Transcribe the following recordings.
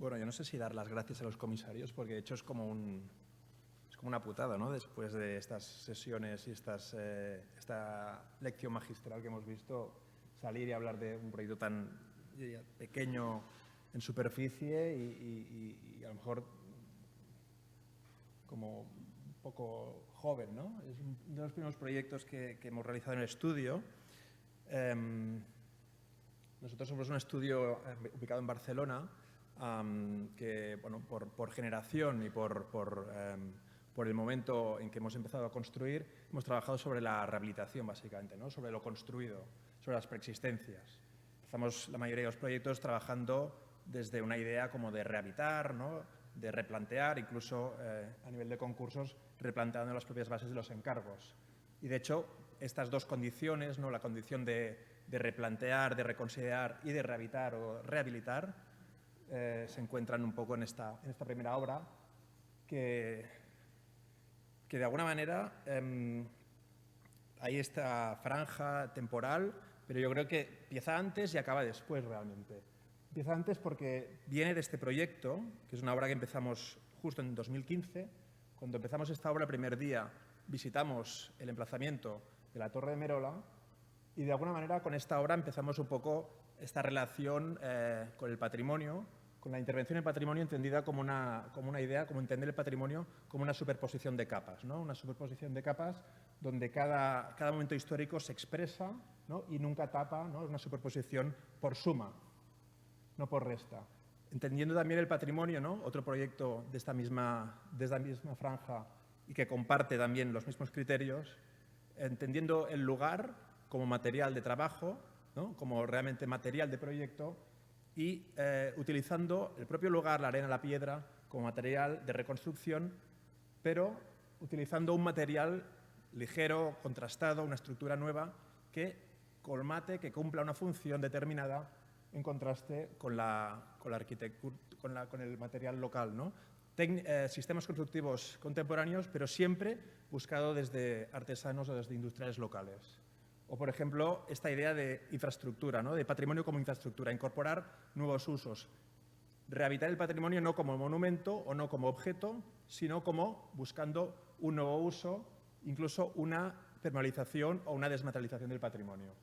Bueno, yo no sé si dar las gracias a los comisarios, porque de hecho es como una putada, ¿no? Después de estas sesiones y esta lección magistral que hemos visto, salir y hablar de un proyecto tan pequeño en superficie y a lo mejor como un poco joven, ¿no? Es uno de los primeros proyectos que hemos realizado en el estudio. Nosotros somos un estudio ubicado en Barcelona que, bueno, por generación y por el momento en que hemos empezado a construir, hemos trabajado sobre la rehabilitación, básicamente, ¿no? Sobre lo construido, sobre las preexistencias. Empezamos la mayoría de los proyectos trabajando desde una idea como de rehabilitar, ¿no? De replantear, incluso a nivel de concursos, replanteando las propias bases de los encargos. Y, de hecho, estas dos condiciones, ¿no? La condición de replantear, de reconsiderar y de rehabilitar o rehabilitar, se encuentran un poco en esta primera obra que de alguna manera hay esta franja temporal, pero yo creo que empieza antes y acaba después realmente. Empieza antes porque viene de este proyecto, que es una obra que empezamos justo en 2015. Cuando empezamos esta obra, el primer día visitamos el emplazamiento de la Torre de Merola y de alguna manera con esta obra empezamos un poco esta relación con el patrimonio, con la intervención en el patrimonio entendida como una idea, como entender el patrimonio como una superposición de capas, ¿no? Una superposición de capas donde cada momento histórico se expresa, ¿no? Y nunca tapa, ¿no? Es una superposición por suma, no por resta. Entendiendo también el patrimonio, ¿no? Otro proyecto de esta misma franja y que comparte también los mismos criterios, entendiendo el lugar como material de trabajo, ¿no? Como realmente material de proyecto y utilizando el propio lugar, la arena, la piedra, como material de reconstrucción, pero utilizando un material ligero, contrastado, una estructura nueva que colmate, que cumpla una función determinada en contraste con la arquitectura, con el material local, ¿no? Sistemas constructivos contemporáneos, pero siempre buscado desde artesanos o desde industriales locales. O, por ejemplo, esta idea de infraestructura, ¿no? De patrimonio como infraestructura, incorporar nuevos usos. Rehabilitar el patrimonio no como monumento o no como objeto, sino como buscando un nuevo uso, incluso una permeabilización o una desmaterialización del patrimonio.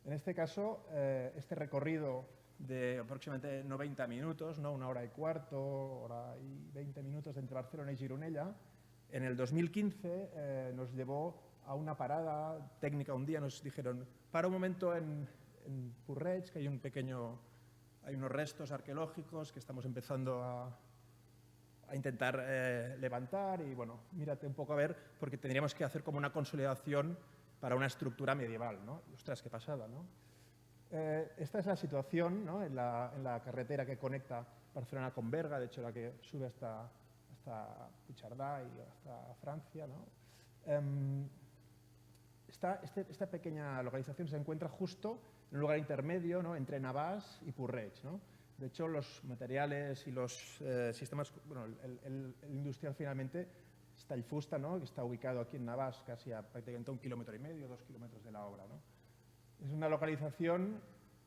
En este caso, este recorrido de aproximadamente 90 minutos, ¿no? Una hora y cuarto, hora y 20 minutos entre Barcelona y Gironella, en el 2015 nos llevó a una parada técnica. Un día nos dijeron, para un momento en Puig-reig, que hay unos restos arqueológicos que estamos empezando a intentar levantar y, bueno, mírate un poco a ver, porque tendríamos que hacer como una consolidación para una estructura medieval, ¿no? Ostras, qué pasada, ¿no? Esta es la situación, ¿no? en la carretera que conecta Barcelona con Berga, de hecho la que sube hasta Puigcerdà y hasta Francia, ¿no? Esta pequeña localización se encuentra justo en un lugar intermedio, ¿no? Entre Navàs y Puig-reig, ¿no? De hecho, los materiales y los sistemas, bueno, el industrial finalmente está el Fusta, ¿no? Que está ubicado aquí en Navàs, casi a prácticamente 1,5 kilómetros, 2 kilómetros de la obra, ¿no? Es una localización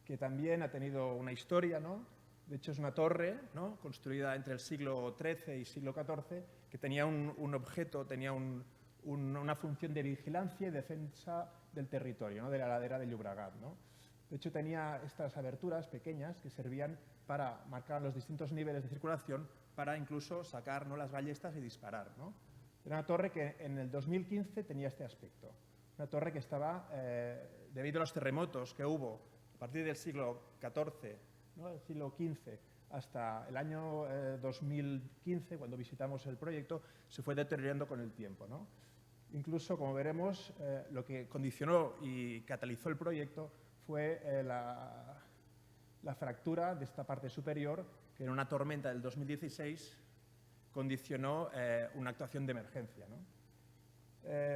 que también ha tenido una historia, ¿no? De hecho, es una torre, ¿no? Construida entre el siglo XIII y siglo XIV, que tenía un objeto, tenía una función de vigilancia y defensa del territorio, ¿no? De la ladera de Llobregat, ¿no? De hecho, tenía estas aberturas pequeñas que servían para marcar los distintos niveles de circulación, para incluso sacar, ¿no? Las ballestas y disparar, ¿no? Era una torre que en el 2015 tenía este aspecto. Una torre que estaba, debido a los terremotos que hubo a partir del siglo XIV, ¿no? El siglo XV, hasta el año 2015, cuando visitamos el proyecto, se fue deteriorando con el tiempo, ¿no? Incluso, como veremos, lo que condicionó y catalizó el proyecto fue la fractura de esta parte superior, que en una tormenta del 2016 condicionó una actuación de emergencia, ¿no?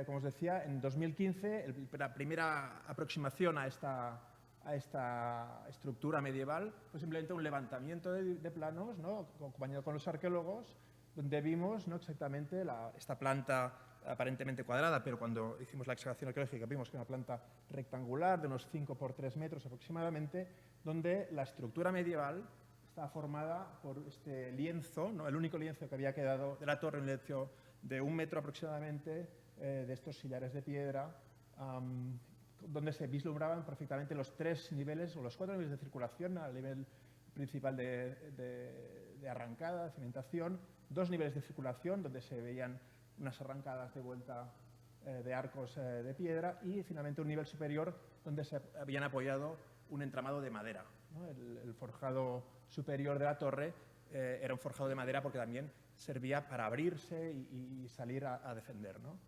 Como os decía, en 2015, la primera aproximación a esta estructura medieval fue simplemente un levantamiento de planos, ¿no? Acompañado con los arqueólogos, donde vimos, ¿no? Exactamente esta planta aparentemente cuadrada, pero cuando hicimos la excavación arqueológica vimos que era una planta rectangular de unos 5 por 3 metros aproximadamente, donde la estructura medieval estaba formada por este lienzo, ¿no? El único lienzo que había quedado de la torre, un lienzo de 1 metro aproximadamente, de estos sillares de piedra, donde se vislumbraban perfectamente los 3 niveles o los 4 niveles de circulación al nivel principal de arrancada, de cimentación, 2 niveles de circulación donde se veían unas arrancadas de vuelta de arcos de piedra y finalmente un nivel superior donde se habían apoyado un entramado de madera, ¿no? El forjado superior de la torre era un forjado de madera porque también servía para abrirse y salir a defender, ¿no?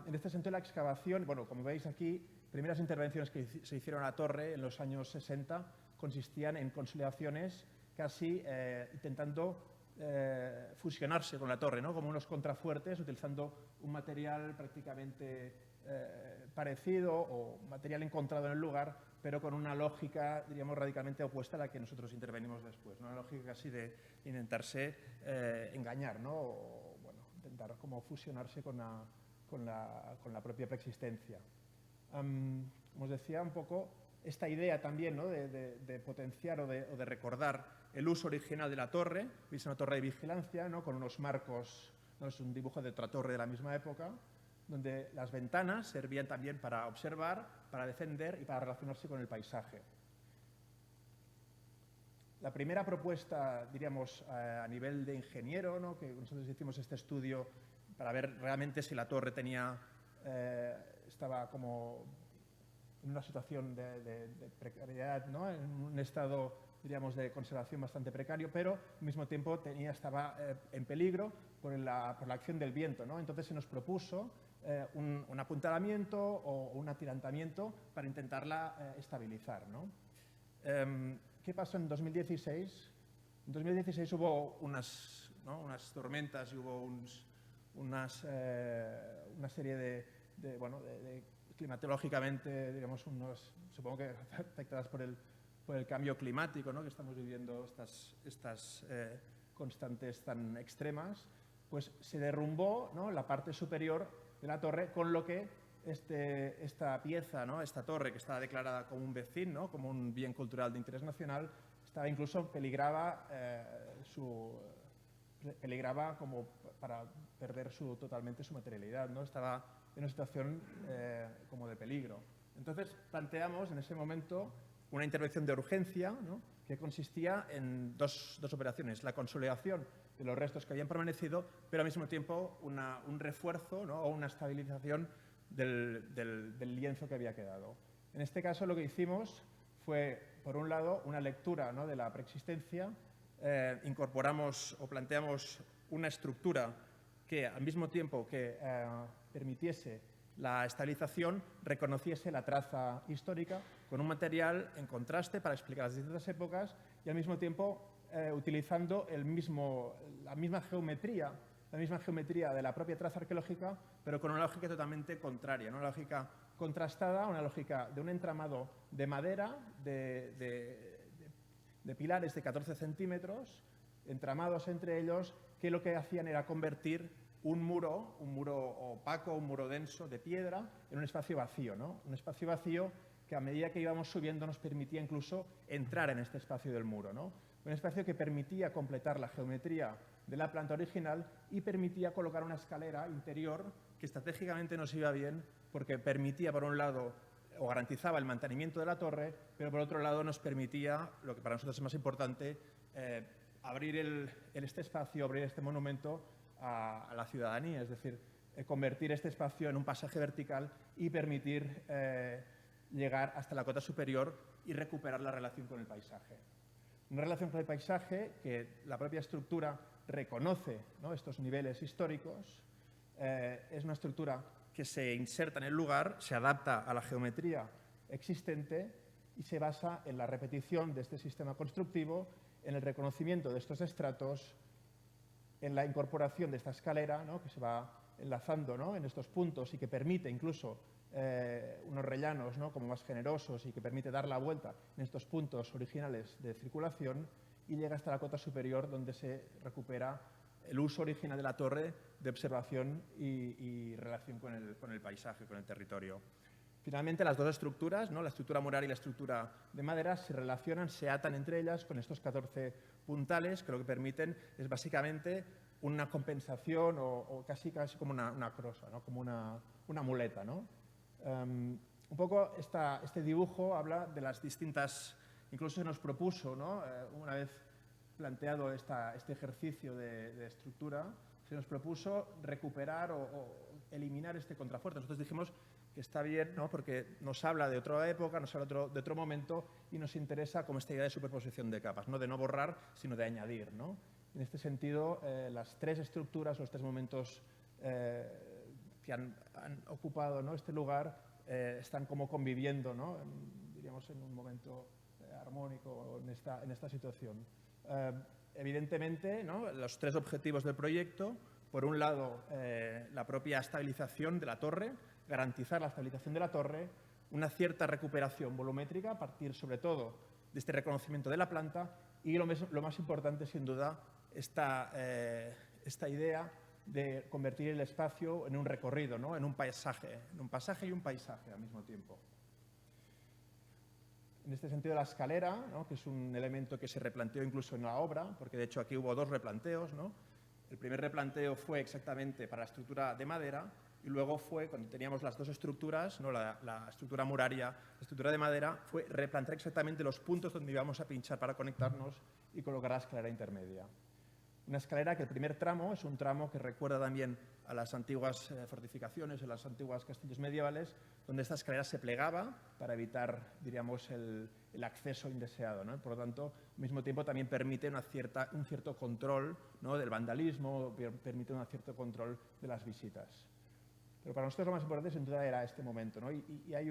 En este sentido, la excavación, bueno, como veis aquí, primeras intervenciones que se hicieron a la torre en los años 60 consistían en consolidaciones casi intentando fusionarse con la torre, ¿no? Como unos contrafuertes, utilizando un material prácticamente parecido o material encontrado en el lugar, pero con una lógica, diríamos, radicalmente opuesta a la que nosotros intervenimos después, ¿no? Una lógica casi de intentarse engañar, ¿no? O, bueno, intentar como fusionarse con la propia preexistencia. Como os decía, un poco esta idea también, ¿no? de potenciar o de recordar el uso original de la torre. Es una torre de vigilancia, ¿no? Con unos marcos, ¿no? Es un dibujo de otra torre de la misma época, donde las ventanas servían también para observar, para defender y para relacionarse con el paisaje. La primera propuesta, diríamos, a nivel de ingeniero, ¿no? Que nosotros hicimos este estudio para ver realmente si la torre estaba como en una situación de precariedad, ¿no? En un estado, diríamos, de conservación bastante precario, pero al mismo tiempo estaba en peligro por la acción del viento, ¿no? Entonces se nos propuso un apuntalamiento o un atirantamiento para intentarla estabilizar, ¿no? ¿Qué pasó en 2016? En 2016 hubo unas tormentas y hubo una serie de climatológicamente, digamos, supongo que afectadas por el cambio climático, ¿no? Que estamos viviendo estas constantes tan extremas, pues se derrumbó, ¿no? La parte superior de la torre, con lo que esta pieza, ¿no? Esta torre, que está declarada como un BECIN, ¿no? Como un bien cultural de interés nacional, estaba incluso peligraba como para perder totalmente su materialidad, ¿no? Estaba en una situación como de peligro. Entonces planteamos en ese momento una intervención de urgencia, ¿no? Que consistía en dos operaciones: la consolidación de los restos que habían permanecido, pero al mismo tiempo un refuerzo, ¿no? O una estabilización del lienzo que había quedado. En este caso lo que hicimos fue, por un lado, una lectura, ¿no? De la preexistencia. Incorporamos o planteamos una estructura que, al mismo tiempo que permitiese la estabilización, reconociese la traza histórica con un material en contraste para explicar las distintas épocas y, al mismo tiempo, utilizando la misma geometría de la propia traza arqueológica, pero con una lógica totalmente contraria, ¿no? Una lógica contrastada, una lógica de un entramado de madera, de pilares de 14 centímetros, entramados entre ellos, que lo que hacían era convertir un muro opaco, un muro denso de piedra, en un espacio vacío, ¿no? Un espacio vacío que, a medida que íbamos subiendo, nos permitía incluso entrar en este espacio del muro, ¿no? Un espacio que permitía completar la geometría de la planta original y permitía colocar una escalera interior que estratégicamente nos iba bien porque permitía, por un lado, o garantizaba el mantenimiento de la torre, pero por otro lado nos permitía, lo que para nosotros es más importante, abrir este espacio, abrir este monumento a la ciudadanía, es decir, convertir este espacio en un pasaje vertical y permitir llegar hasta la cota superior y recuperar la relación con el paisaje. Una relación con el paisaje que la propia estructura reconoce, ¿no? Estos niveles históricos. Es una estructura que se inserta en el lugar, se adapta a la geometría existente y se basa en la repetición de este sistema constructivo, en el reconocimiento de estos estratos, en la incorporación de esta escalera, ¿no? Que se va enlazando, ¿no? En estos puntos y que permite incluso unos rellanos, ¿no? Como más generosos y que permite dar la vuelta en estos puntos originales de circulación y llega hasta la cota superior, donde se recupera el uso original de la torre de observación y relación con el paisaje, con el territorio. Finalmente, las dos estructuras, ¿no? La estructura mural y la estructura de madera, se relacionan, se atan entre ellas con estos 14 puntales que lo que permiten es básicamente una compensación o casi como una crosa, ¿no? Como una muleta, ¿no? Un poco este dibujo habla de las distintas, incluso se nos propuso, ¿no? Una vez planteado este ejercicio de estructura, se nos propuso recuperar o eliminar este contrafuerte. Nosotros dijimos que está bien, ¿no? Porque nos habla de otra época, nos habla de otro momento y nos interesa como esta idea de superposición de capas, no de no borrar, sino de añadir, ¿no? En este sentido, las tres estructuras, los tres momentos que han ocupado, ¿no? este lugar están como conviviendo, ¿no? Diríamos en un momento armónico en esta situación. Evidentemente, ¿no? Los tres objetivos del proyecto, por un lado, la propia estabilización de la torre, garantizar la estabilización de la torre, una cierta recuperación volumétrica a partir, sobre todo, de este reconocimiento de la planta y lo más importante, sin duda, esta idea de convertir el espacio en un recorrido, ¿no? en un pasaje y un paisaje al mismo tiempo. En este sentido, la escalera, ¿no? que es un elemento que se replanteó incluso en la obra, porque de hecho aquí hubo dos replanteos, ¿no? El primer replanteo fue exactamente para la estructura de madera y luego fue, cuando teníamos las dos estructuras, ¿no? la estructura muraria, la estructura de madera, fue replantear exactamente los puntos donde íbamos a pinchar para conectarnos y colocar la escalera intermedia. Una escalera que el primer tramo es un tramo que recuerda también a las antiguas fortificaciones, a las antiguas castillos medievales, donde esta escalera se plegaba para evitar, diríamos, el acceso indeseado, ¿no? Por lo tanto, al mismo tiempo también permite un cierto control, ¿no? del vandalismo, permite un cierto control de las visitas. Pero para nosotros lo más importante sin duda era este momento, ¿no? y hay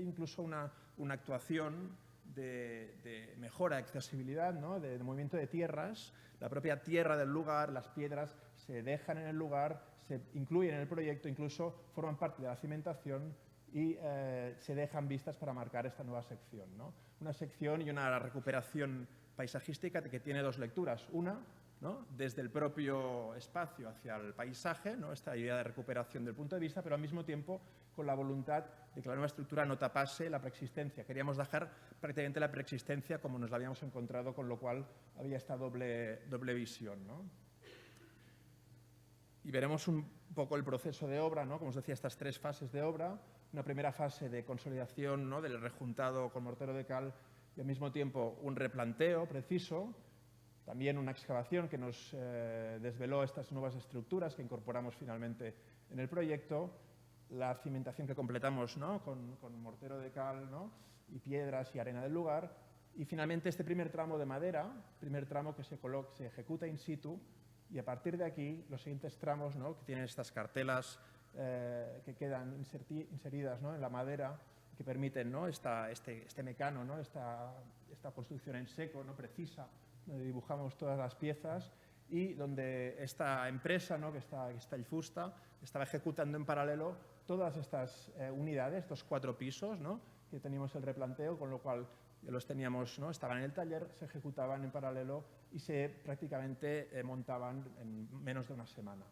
incluso una actuación de mejora de accesibilidad, ¿no? de movimiento de tierras. La propia tierra del lugar, las piedras se dejan en el lugar, se incluyen en el proyecto, incluso forman parte de la cimentación y se dejan vistas para marcar esta nueva sección, ¿no? Una sección y una recuperación paisajística que tiene dos lecturas. Una, ¿no? desde el propio espacio hacia el paisaje, ¿no? esta idea de recuperación del punto de vista, pero al mismo tiempo con la voluntad de que la nueva estructura no tapase la preexistencia. Queríamos dejar prácticamente la preexistencia como nos la habíamos encontrado, con lo cual había esta doble visión, ¿no? Y veremos un poco el proceso de obra, ¿no? Como os decía, estas tres fases de obra. Una primera fase de consolidación, ¿no? del rejuntado con mortero de cal y al mismo tiempo un replanteo preciso. También una excavación que nos desveló estas nuevas estructuras que incorporamos finalmente en el proyecto, la cimentación que completamos, ¿no? con mortero de cal, ¿no? y piedras y arena del lugar, y finalmente este primer tramo de madera, primer tramo que se ejecuta in situ, y a partir de aquí los siguientes tramos, ¿no? que tienen estas cartelas que quedan inseridas, ¿no? en la madera, que permiten, ¿no? este mecano, ¿no? esta construcción en seco, ¿no? precisa, donde dibujamos todas las piezas y donde esta empresa, ¿no? que está el Fusta, estaba ejecutando en paralelo todas estas unidades, estos 4 pisos, ¿no? que teníamos el replanteo, con lo cual ya los teníamos, ¿no? estaban en el taller, se ejecutaban en paralelo y se prácticamente montaban en menos de una semana.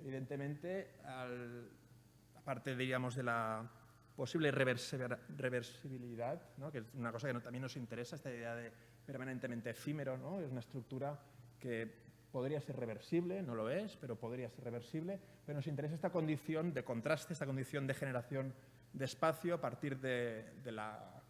Evidentemente, aparte, diríamos, de la posible reversibilidad, ¿no? que es una cosa que también nos interesa, esta idea de permanentemente efímero, ¿no? es una estructura que podría ser reversible, no lo es, pero podría ser reversible, pero nos interesa esta condición de contraste, esta condición de generación de espacio a partir de la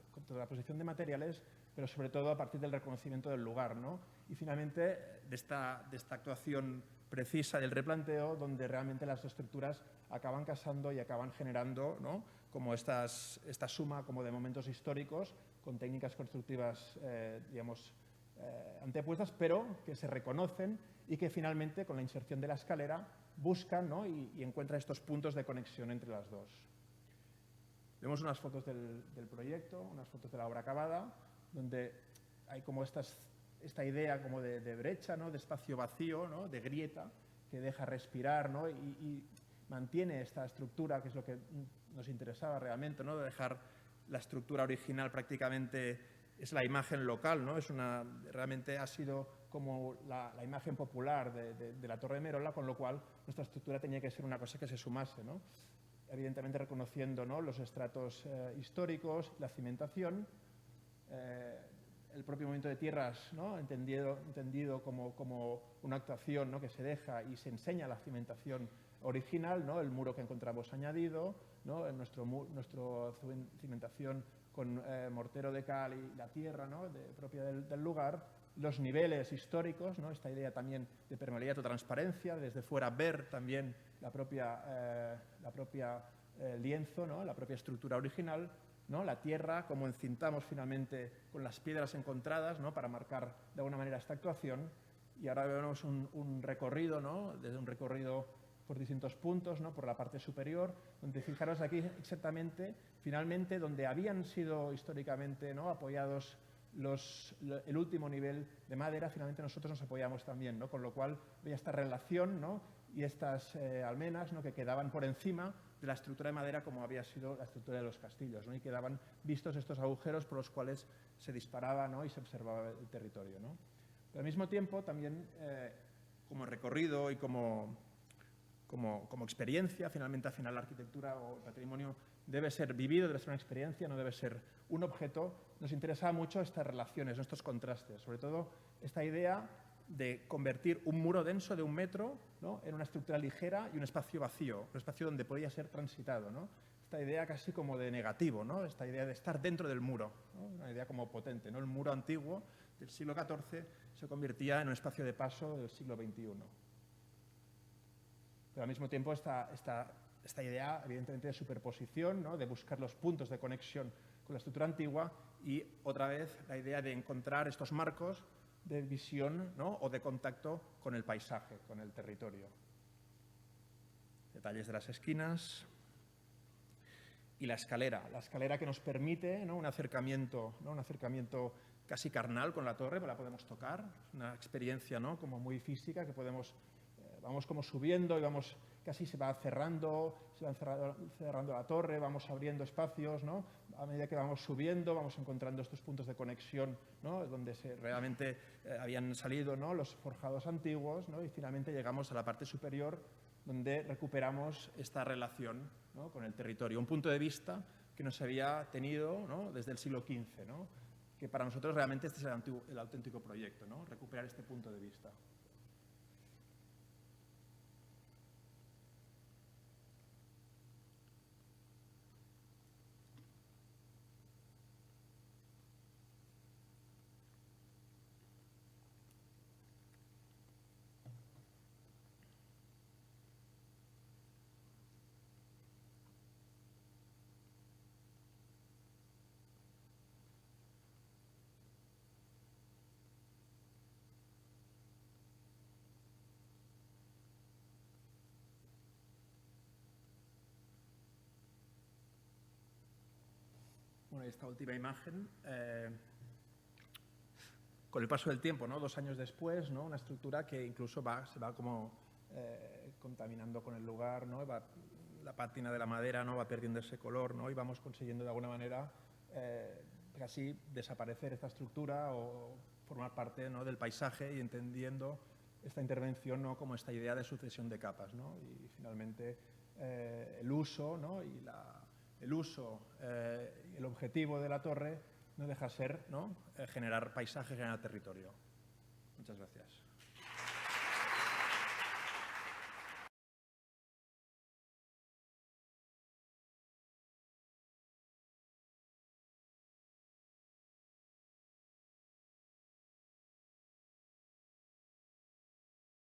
posición de materiales, pero sobre todo a partir del reconocimiento del lugar, ¿no? Y finalmente de esta actuación precisa del replanteo, donde realmente las estructuras acaban casando y acaban generando, ¿no? como esta suma como de momentos históricos con técnicas constructivas, digamos, antepuestas, pero que se reconocen y que finalmente con la inserción de la escalera buscan, ¿no? y encuentran estos puntos de conexión entre las dos. Vemos unas fotos del proyecto, unas fotos de la obra acabada, donde hay como esta idea como de brecha, ¿no? de espacio vacío, ¿no? de grieta, que deja respirar, ¿no? y mantiene esta estructura, que es lo que nos interesaba realmente, ¿no? de dejar la estructura original prácticamente, es la imagen local, ¿no? realmente ha sido como la imagen popular de la Torre de Merola, con lo cual nuestra estructura tenía que ser una cosa que se sumase, ¿no? evidentemente reconociendo, ¿no?, los estratos históricos, la cimentación, el propio movimiento de tierras, ¿no?, entendido como una actuación, ¿no?, que se deja y se enseña la cimentación original, ¿no?, el muro que encontramos añadido, ¿no?, nuestra cimentación con mortero de cal y la tierra, ¿no?, propia del lugar, los niveles históricos, ¿no?, esta idea también de permeabilidad o transparencia, desde fuera ver también la propia lienzo, ¿no?, la propia estructura original, ¿no?, la tierra, cómo encintamos finalmente con las piedras encontradas, ¿no?, para marcar de alguna manera esta actuación. Y ahora vemos un recorrido, ¿no?, desde un recorrido por distintos puntos, ¿no?, por la parte superior, donde fijaros aquí exactamente, finalmente, donde habían sido históricamente, ¿no?, apoyados el último nivel de madera, finalmente nosotros nos apoyamos también, ¿no?, con lo cual veía esta relación, ¿no?, y estas almenas, ¿no?, que quedaban por encima de la estructura de madera como había sido la estructura de los castillos, ¿no?, y quedaban vistos estos agujeros por los cuales se disparaba, ¿no?, y se observaba el territorio, ¿no? Pero al mismo tiempo también como recorrido y como experiencia, finalmente al final la arquitectura o el patrimonio debe ser vivido, debe ser una experiencia, no debe ser un objeto. Nos interesaba mucho estas relaciones, estos contrastes, sobre todo esta idea de convertir un muro denso de 1 metro, ¿no?, en una estructura ligera y un espacio vacío, un espacio donde podía ser transitado, ¿no? Esta idea casi como de negativo, ¿no?, esta idea de estar dentro del muro, ¿no?, una idea como potente, ¿no? El muro antiguo del siglo XIV se convertía en un espacio de paso del siglo XXI. Pero al mismo tiempo esta idea, evidentemente, de superposición, ¿no?, de buscar los puntos de conexión con la estructura antigua y, otra vez, la idea de encontrar estos marcos de visión, ¿no?, o de contacto con el paisaje, con el territorio. Detalles de las esquinas. Y la escalera que nos permite, ¿no?, un acercamiento casi carnal con la torre, la podemos tocar, una experiencia, ¿no?, como muy física, que podemos, vamos como subiendo y vamos, casi se va cerrando la torre, vamos abriendo espacios, ¿no?, a medida que vamos subiendo, vamos encontrando estos puntos de conexión, ¿no?, donde realmente habían salido, ¿no?, los forjados antiguos, ¿no?, y finalmente llegamos a la parte superior, donde recuperamos esta relación, ¿no?, con el territorio, un punto de vista que no se había tenido, ¿no?, desde el siglo XV, ¿no?, que para nosotros realmente este es el auténtico proyecto, ¿no?, recuperar este punto de vista. Bueno, esta última imagen, con el paso del tiempo, ¿no?, 2 años después, ¿no?, una estructura que incluso se va como contaminando con el lugar, ¿no?, la pátina de la madera, ¿no?, va perdiendo ese color, ¿no?, y vamos consiguiendo de alguna manera casi desaparecer esta estructura o formar parte, ¿no?, del paisaje y entendiendo esta intervención, ¿no?, como esta idea de sucesión de capas, ¿no?, y finalmente el uso, ¿no?, y el objetivo de la torre no deja ser, ¿no?, generar paisaje, generar territorio. Muchas gracias.